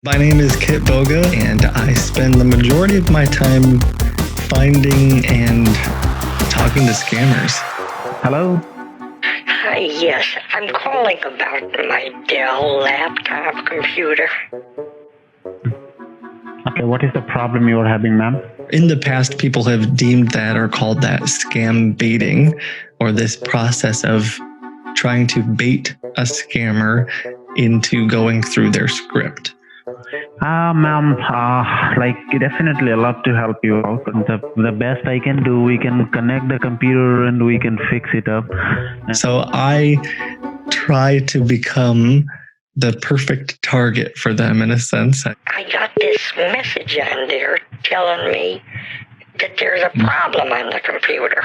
My name is Kit Boga, and I spend the majority of my time finding and talking to scammers. Hello? Hi, yes. I'm calling about my Dell laptop computer. Okay, what is the problem you are having, ma'am? In the past, people have deemed that or called that scam baiting, or this process of trying to bait a scammer into going through their script. Ma'am, definitely I'd love to help you out. The best I can do, we can connect the computer and we can fix it up. So I try to become the perfect target for them in a sense. I got this message on there telling me that there's a problem on the computer.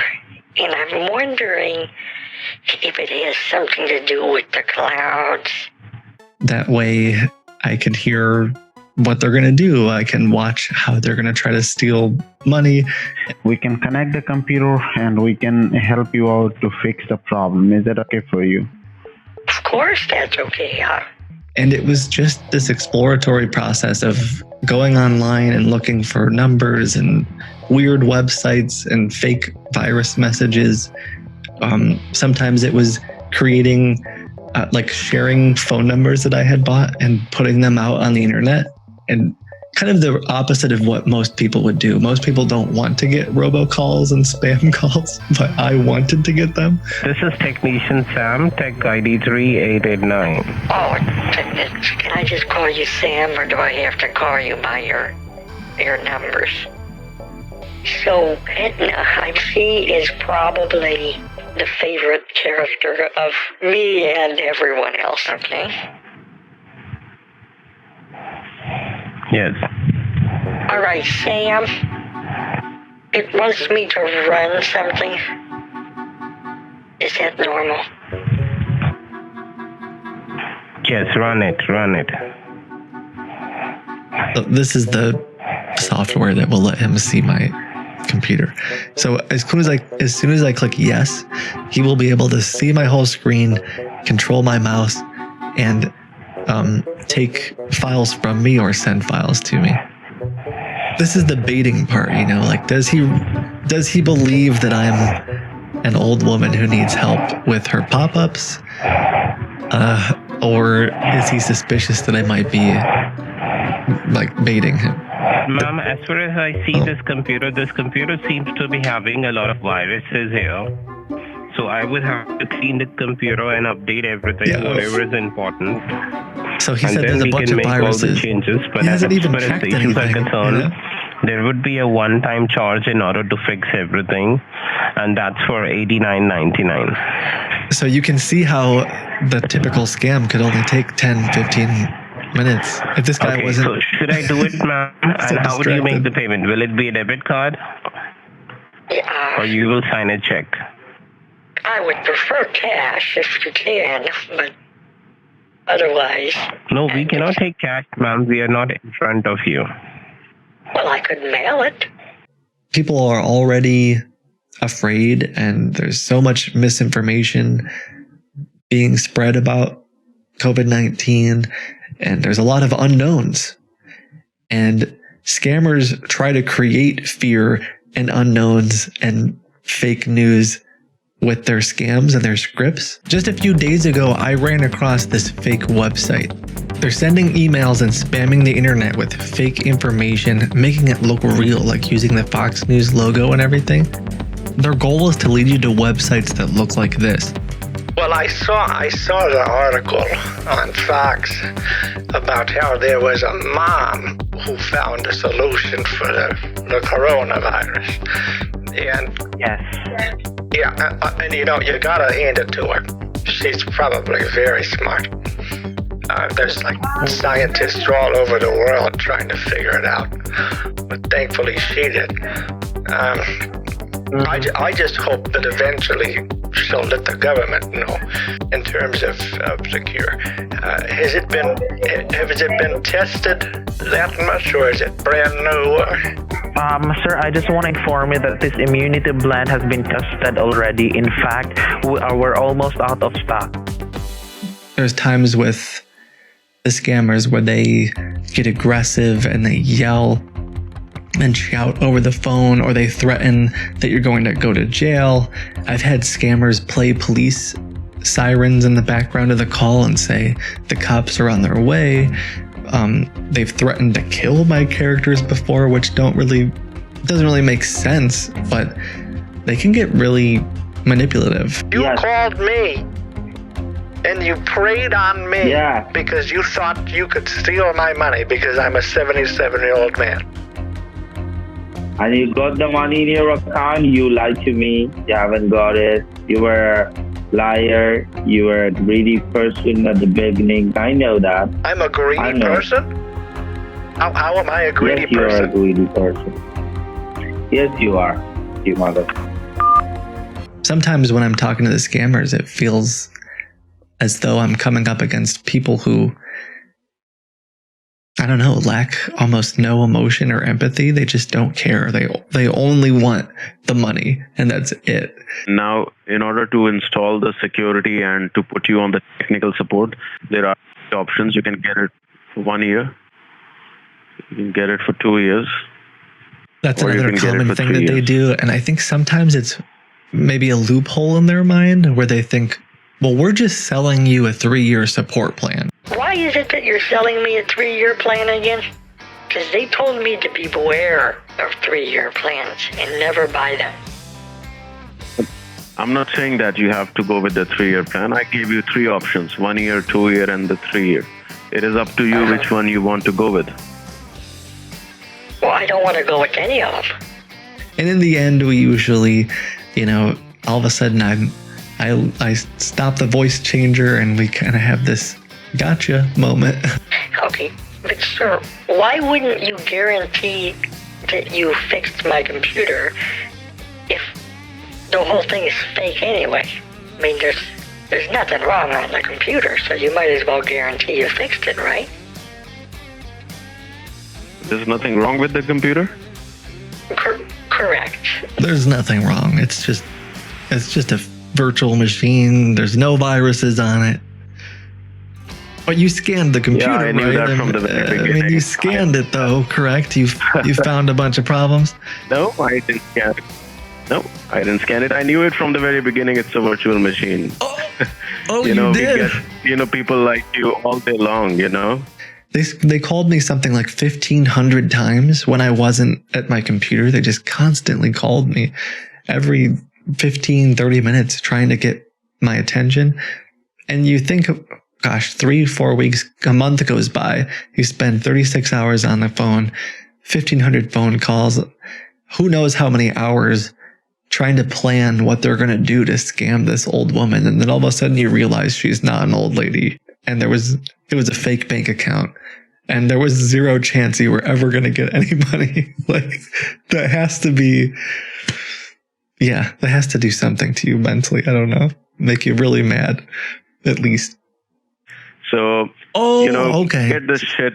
And I'm wondering if it has something to do with the clouds. That way I can hear what they're going to do. I can watch how they're going to try to steal money. We can connect the computer and we can help you out to fix the problem. Is that okay for you? Of course that's okay. And it was just this exploratory process of going online and looking for numbers and weird websites and fake virus messages. Sometimes it was creating sharing phone numbers that I had bought and putting them out on the internet, and kind of the opposite of what most people would do. Most people don't want to get robocalls and spam calls, but I wanted to get them. This is Technician Sam, Tech ID 3889. Oh, can I just call you Sam, or do I have to call you by your numbers? So Edna, I see, is probably the favorite character of me and everyone else, okay? Yes. All right, Sam. It wants me to run something. Is that normal? Yes, run it. So this is the software that will let him see my computer. So as soon as I click yes, he will be able to see my whole screen, control my mouse, and take files from me or send files to me. This is the baiting part, does he believe that I'm an old woman who needs help with her pop-ups? Or is he suspicious that I might be baiting him? Ma'am, as far as I see this computer seems to be having a lot of viruses here. So I would have to clean the computer and update everything, whatever is important. So he said there's a bunch of viruses. All the changes, but he as hasn't even far as checked the issues are concerned, anything, there would be a one-time charge in order to fix everything, and that's for $89.99. So you can see how the typical scam could only take 10, 15 minutes. If this guy wasn't... So should I do it, ma'am? And how would you make the payment? Will it be a debit card? Or you will sign a check? I would prefer cash if you can, but otherwise... No, we cannot take cash, ma'am. We are not in front of you. Well, I could mail it. People are already afraid, and there's so much misinformation being spread about COVID-19, and there's a lot of unknowns. And scammers try to create fear and unknowns and fake news with their scams and their scripts. Just a few days ago, I ran across this fake website. They're sending emails and spamming the internet with fake information, making it look real, like using the Fox News logo and everything. Their goal is to lead you to websites that look like this. Well, I saw the article on Fox about how there was a mom who found a solution for the coronavirus. And yes. Yeah, and you gotta hand it to her. She's probably very smart. There's scientists all over the world trying to figure it out, but thankfully she did. I just hope that eventually she'll let the government know in terms of the cure. Has it been tested that much, or is it brand new? Sir, I just want to inform you that this immunity blend has been tested already. In fact, we're almost out of stock. There's times with the scammers where they get aggressive and they yell and shout over the phone, or they threaten that you're going to go to jail. I've had scammers play police sirens in the background of the call and say the cops are on their way. They've threatened to kill my characters before, which doesn't really make sense, but they can get really manipulative. You Yes. called me and you preyed on me Yeah. because you thought you could steal my money because I'm a 77-year-old man. And you got the money in your account, you lied to me, you haven't got it, you were a liar, you were a greedy person at the beginning, I know that. I'm a I greedy know. person? How am I a greedy Yes, you are a person? greedy person. Yes, you are, you mother. Sometimes when I'm talking to the scammers, it feels as though I'm coming up against people who, I don't know, lack almost no emotion or empathy. They just don't care. They only want the money, and that's it. Now, in order to install the security and to put you on the technical support, there are options. You can get it for 1 year. You can get it for 2 years. That's Or you another can get it common for thing 3 that they years. do. And I think sometimes it's maybe a loophole in their mind where they think, well, we're just selling you a 3-year support plan. Why is it that you're selling me a 3-year plan again? Because they told me to beware of 3-year plans and never buy them. I'm not saying that you have to go with the 3-year plan. I gave you 3 options, 1 year, 2 year, and the 3 year. It is up to you which one you want to go with. Well, I don't want to go with any of them. And in the end, we usually, all of a sudden I stop the voice changer and we kind of have this gotcha moment. Okay, but sir, why wouldn't you guarantee that you fixed my computer if the whole thing is fake anyway? I mean, there's nothing wrong on the computer, so you might as well guarantee you fixed it, right? There's nothing wrong with the computer. Correct. There's nothing wrong. It's just a virtual machine. There's no viruses on it. But you scanned the computer, I knew right? that from the very I mean, beginning. you scanned it though, correct? You found a bunch of problems. No, I didn't scan it. No, I didn't scan it. I knew it from the very beginning. It's a virtual machine. Oh, you you did. did. We get, people like you all day long, They called me something like 1,500 times when I wasn't at my computer. They just constantly called me every 15, 30 minutes trying to get my attention. And you think, gosh, 3-4 weeks, a month goes by. You spend 36 hours on the phone, 1,500 phone calls. Who knows how many hours trying to plan what they're going to do to scam this old woman. And then all of a sudden you realize she's not an old lady. And it was a fake bank account. And there was zero chance you were ever going to get any money. Like, that has to do something to you mentally. I don't know. Make you really mad, at least. So, okay. get this shit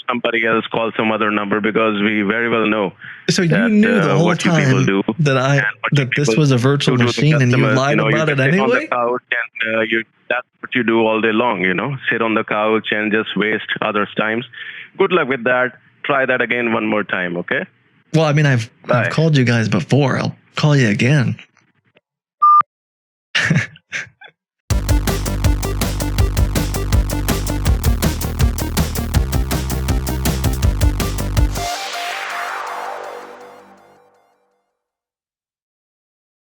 somebody else, call some other number, because we very well know So you that, knew the whole what you people time do that this people was a virtual do to the machine and you customers. lied about you it can sit on anyway? the couch and that's what you do all day long, sit on the couch and just waste others' times. Good luck with that. Try that again one more time, okay? Well, I mean, I've Bye. called you guys before. I'll call you again.